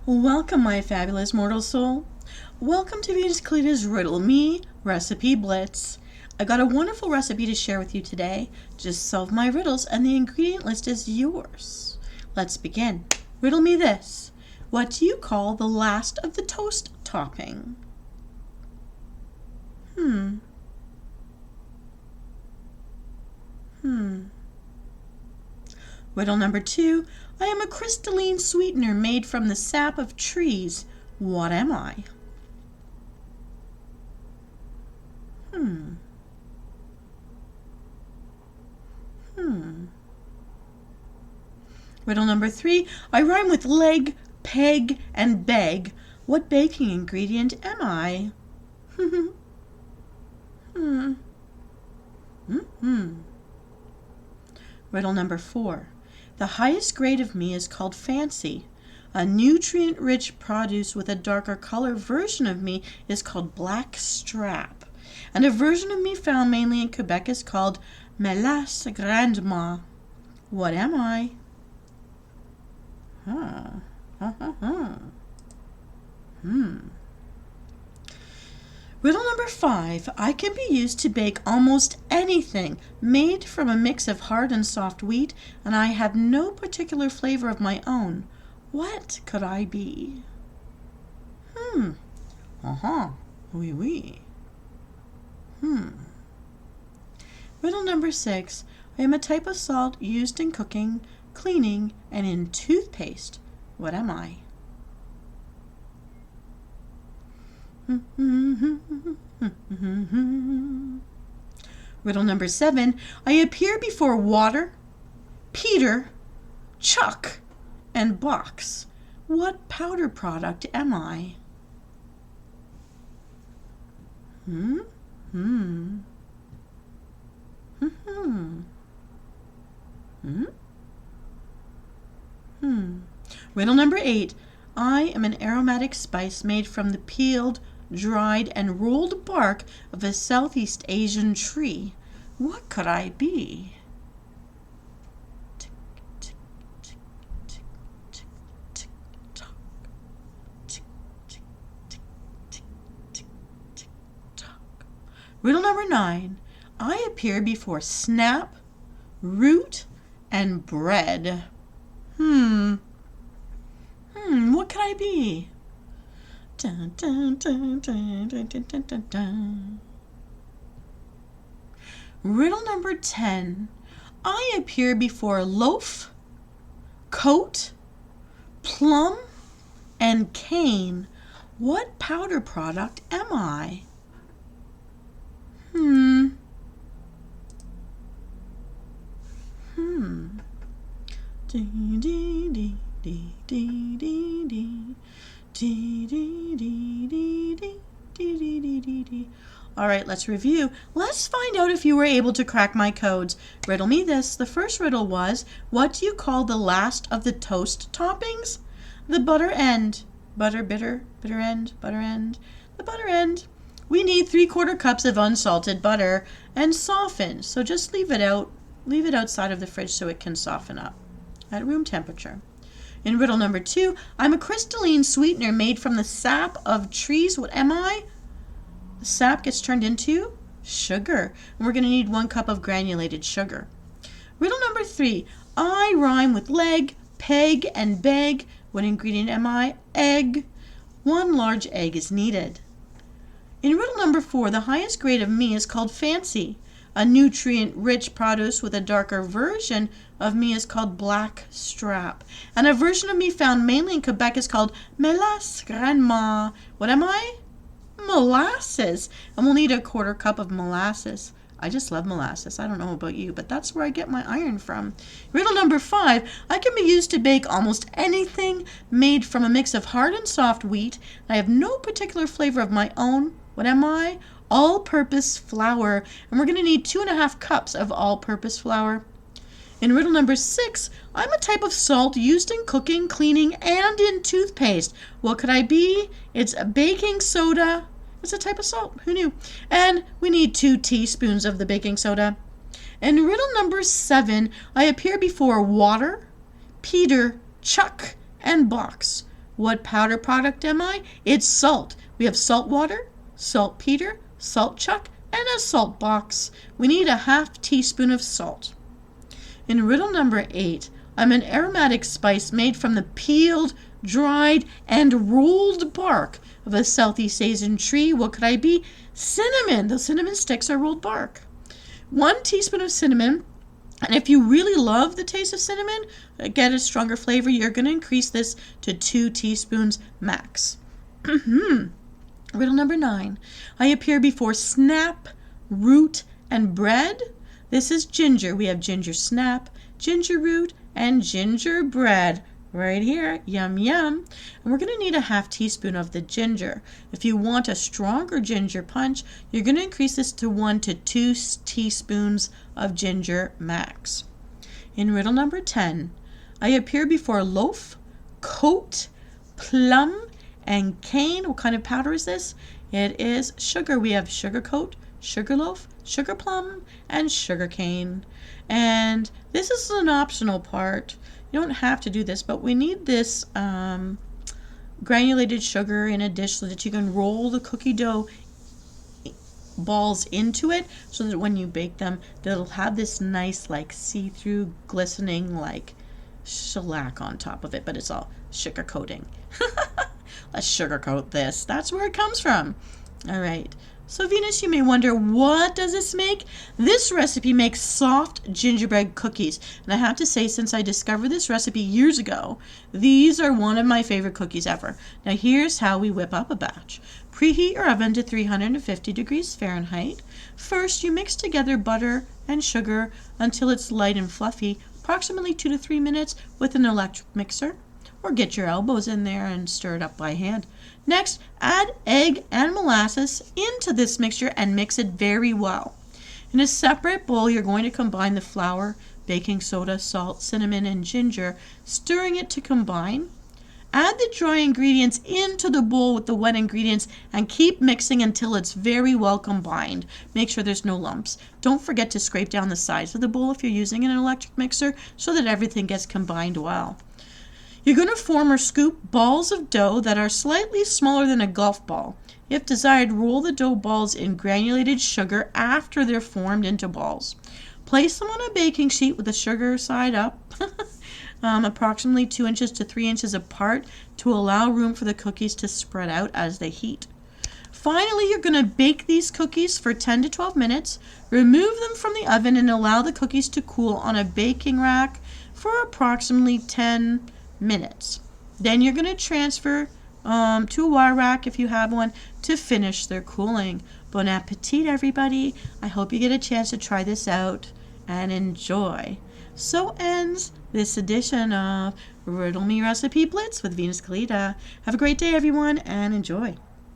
Welcome, my fabulous mortal soul. Welcome to Venus Callida's Riddle Me Recipe Blitz. I got a wonderful recipe to share with you today. Just solve my riddles and the ingredient list is yours. Let's begin. Riddle me this. What do you call the last of the toast topping? Riddle number 2. I am a crystalline sweetener made from the sap of trees. What am I? Riddle number 3. I rhyme with leg, peg, and beg. What baking ingredient am I? Riddle number 4. The highest grade of me is called fancy. A nutrient-rich produce with a darker color version of me is called black strap. And a version of me found mainly in Quebec is called mélasse grandement. What am I? Riddle number 5. I can be used to bake almost anything made from a mix of hard and soft wheat, and I have no particular flavor of my own. What could I be? Oui, oui. Riddle number 6. I am a type of salt used in cooking, cleaning, and in toothpaste. What am I? Riddle number 7. I appear before water, Peter, Chuck, and box. What powder product am I? Riddle number 8. I am an aromatic spice made from the peeled, dried, and rolled bark of a Southeast Asian tree. What could I be? Riddle number 9. I appear before snap, root, and bread. What could I be? Dun, dun, dun, dun, dun, dun, dun, dun, dun. Riddle number 10. I appear before loaf, coat, plum, and cane. What powder product am I? Dee dee dee dee dee dee dee dee dee dee dee dee dee dee. All right, let's review. Let's find out if you were able to crack my codes. Riddle me this. The first riddle was, what do you call the last of the toast toppings? The butter end. Butter, bitter, bitter end, butter end. The butter end. We need 3/4 cups of unsalted butter and soften. So just leave it out. Leave it outside of the fridge so it can soften up at room temperature. In riddle number 2, I'm a crystalline sweetener made from the sap of trees. What am I? The sap gets turned into sugar. And we're going to need 1 cup of granulated sugar. Riddle number 3, I rhyme with leg, peg, and beg. What ingredient am I? Egg. 1 large egg is needed. In riddle number 4, the highest grade of me is called fancy. A nutrient-rich produce with a darker version of me is called black strap. And a version of me found mainly in Quebec is called mélasse grandement. What am I? Molasses. And we'll need 1/4 cup of molasses. I just love molasses. I don't know about you, but that's where I get my iron from. Riddle number 5. I can be used to bake almost anything made from a mix of hard and soft wheat. I have no particular flavor of my own. What am I? All-purpose flour. And we're going to need 2½ cups of all-purpose flour. In riddle number 6, I'm a type of salt used in cooking, cleaning, and in toothpaste. What could I be? It's a baking soda. It's a type of salt. Who knew? And we need 2 teaspoons of the baking soda. In riddle number 7, I appear before water, Peter, Chuck, and box. What powder product am I? It's salt. We have salt water, saltpeter, salt chuck, and a salt box. We need a half teaspoon of salt. In riddle number 8, I'm an aromatic spice made from the peeled, dried, and rolled bark of a Southeast Asian tree. What could I be? Cinnamon. The cinnamon sticks are rolled bark. 1 teaspoon of cinnamon. And if you really love the taste of cinnamon, get a stronger flavor, you're going to increase this to 2 teaspoons max. Riddle number 9. I appear before snap, root, and bread. This is ginger. We have ginger snap, ginger root, and gingerbread right here. Yum, yum. And we're going to need a half teaspoon of the ginger. If you want a stronger ginger punch, you're going to increase this to 1 to 2 teaspoons of ginger max. In riddle number 10, I appear before loaf, coat, plum, and cane. What kind of powder is this? It is sugar. We have sugar coat, sugar loaf, sugar plum, and sugar cane. And this is an optional part. You don't have to do this, but we need this granulated sugar in a dish so that you can roll the cookie dough balls into it so that when you bake them, they'll have this nice like see-through glistening like shellac on top of it, but it's all sugar coating. Let's sugarcoat this. That's where it comes from. All right. So Venus, you may wonder, what does this make? This recipe makes soft gingerbread cookies. And I have to say, since I discovered this recipe years ago, these are one of my favorite cookies ever. Now here's how we whip up a batch. Preheat your oven to 350 degrees Fahrenheit. First, you mix together butter and sugar until it's light and fluffy, approximately 2 to 3 minutes with an electric mixer. Or get your elbows in there and stir it up by hand. Next, add egg and molasses into this mixture and mix it very well. In a separate bowl, you're going to combine the flour, baking soda, salt, cinnamon, and ginger, stirring it to combine. Add the dry ingredients into the bowl with the wet ingredients and keep mixing until it's very well combined. Make sure there's no lumps. Don't forget to scrape down the sides of the bowl if you're using an electric mixer so that everything gets combined well. You're going to form or scoop balls of dough that are slightly smaller than a golf ball. If desired, roll the dough balls in granulated sugar after they're formed into balls. Place them on a baking sheet with the sugar side up, approximately 2 inches to 3 inches apart to allow room for the cookies to spread out as they heat. Finally, you're going to bake these cookies for 10 to 12 minutes. Remove them from the oven and allow the cookies to cool on a baking rack for approximately 10 minutes. Then you're going to transfer to a wire rack if you have one to finish their cooling. Bon appetit, everybody. I hope you get a chance to try this out and enjoy. So ends this edition of Riddle Me Recipe Blitz with Venus Callida. Have a great day, everyone, and enjoy.